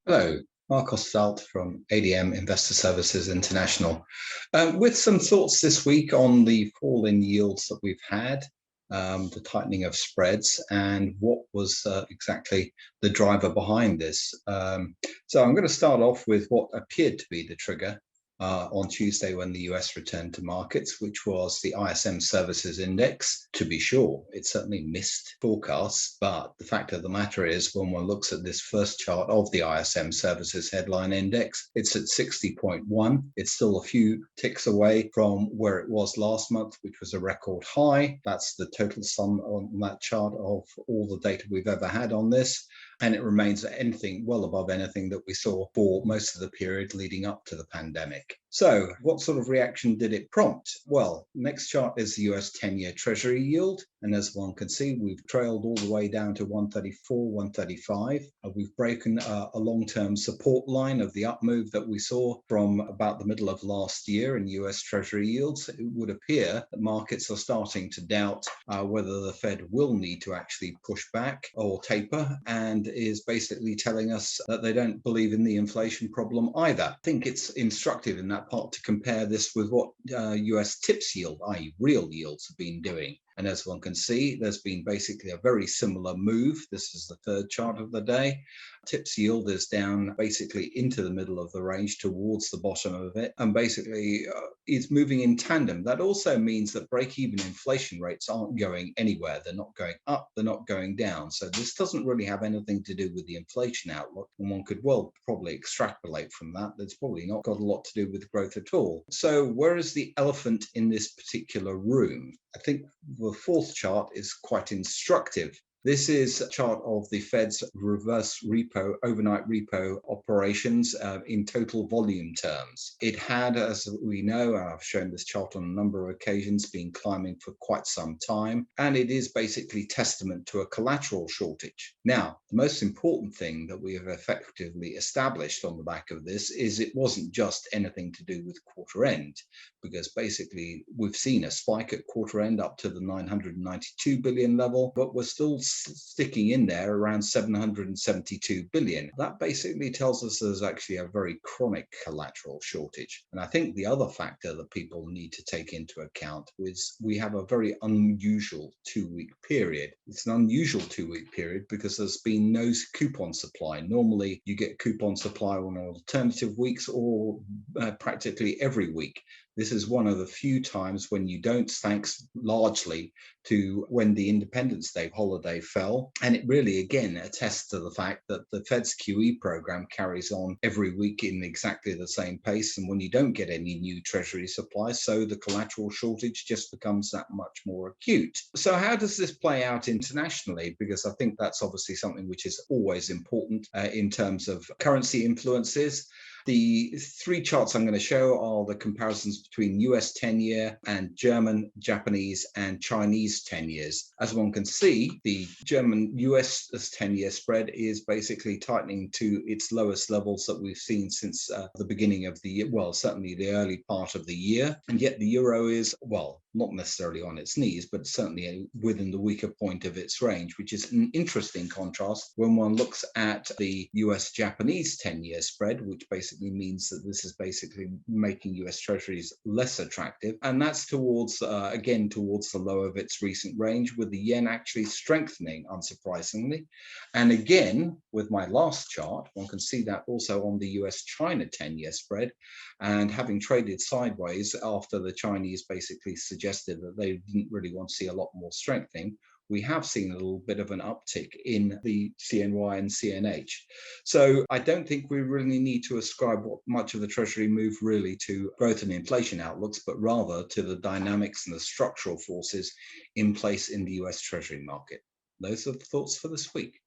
Hello, Mark Ostalt from ADM Investor Services International. With some thoughts this week on the fall in yields that we've had, the tightening of spreads, and what was exactly the driver behind this. So I'm going to start off with what appeared to be the trigger on Tuesday when the US returned to markets, which was the ISM Services Index. To be sure, it certainly missed forecasts, but the fact of the matter is when one looks at this first chart of the ISM Services Headline Index, it's at 60.1. It's still a few ticks away from where it was last month, which was a record high. That's the total sum on that chart of all the data we've ever had on this. And it remains anything well above anything that we saw for most of the period leading up to the pandemic. So what sort of reaction did it prompt? Well, next chart is the US 10-year Treasury yield. And as one can see, we've trailed all the way down to 134, 135. We've broken a long-term support line of the up move that we saw from about the middle of last year in US Treasury yields. It would appear that markets are starting to doubt whether the Fed will need to actually push back or taper, and is basically telling us that they don't believe in the inflation problem either. I think it's instructive in that part to compare this with what US TIPS yield, i.e. real yields, have been doing. And as one can see, there's been basically a very similar move. This is the third chart of the day. TIPS yield is down basically into the middle of the range towards the bottom of it, and basically is moving in tandem. That also means that break-even inflation rates aren't going anywhere. They're not going up, they're not going down. So this doesn't really have anything to do with the inflation outlook. And one could well probably extrapolate from that. That's probably not got a lot to do with growth at all. So where is the elephant in this particular room? I think the fourth chart is quite instructive. This is a chart of the Fed's reverse repo, overnight repo operations in total volume terms. It had, as we know, I've shown this chart on a number of occasions, been climbing for quite some time, and it is basically testament to a collateral shortage. Now, the most important thing that we have effectively established on the back of this is it wasn't just anything to do with quarter end, because basically we've seen a spike at quarter end up to the 992 billion level, but we're still sticking in there around 772 billion. That basically tells us there's actually a very chronic collateral shortage. And I think the other factor that people need to take into account is we have a very unusual 2-week period. It's an unusual 2-week period because there's been no coupon supply. Normally you get coupon supply on alternative weeks or practically every week. This is one of the few times when you don't, thanks largely to when the Independence Day holiday fell. And it really, again, attests to the fact that the Fed's QE program carries on every week in exactly the same pace. And when you don't get any new Treasury supply, so the collateral shortage just becomes that much more acute. So how does this play out internationally? Because I think that's obviously something which is always important in terms of currency influences. The three charts I'm going to show are the comparisons between US 10-year and German, Japanese, and Chinese 10 years. As one can see, the German-US 10-year spread is basically tightening to its lowest levels that we've seen since the beginning of the year, well, certainly the early part of the year. And yet the euro is, well, not necessarily on its knees, but certainly within the weaker point of its range, which is an interesting contrast when one looks at the US-Japanese 10-year spread, which basically means that this is basically making US Treasuries less attractive. And that's towards, again, towards the low of its recent range, with the yen actually strengthening, unsurprisingly. And again, with my last chart, one can see that also on the US-China 10-year spread. And having traded sideways after the Chinese basically suggested that they didn't really want to see a lot more strengthening, we have seen a little bit of an uptick in the CNY and CNH. So I don't think we really need to ascribe much of the Treasury move really to growth and inflation outlooks, but rather to the dynamics and the structural forces in place in the US Treasury market. Those are the thoughts for this week.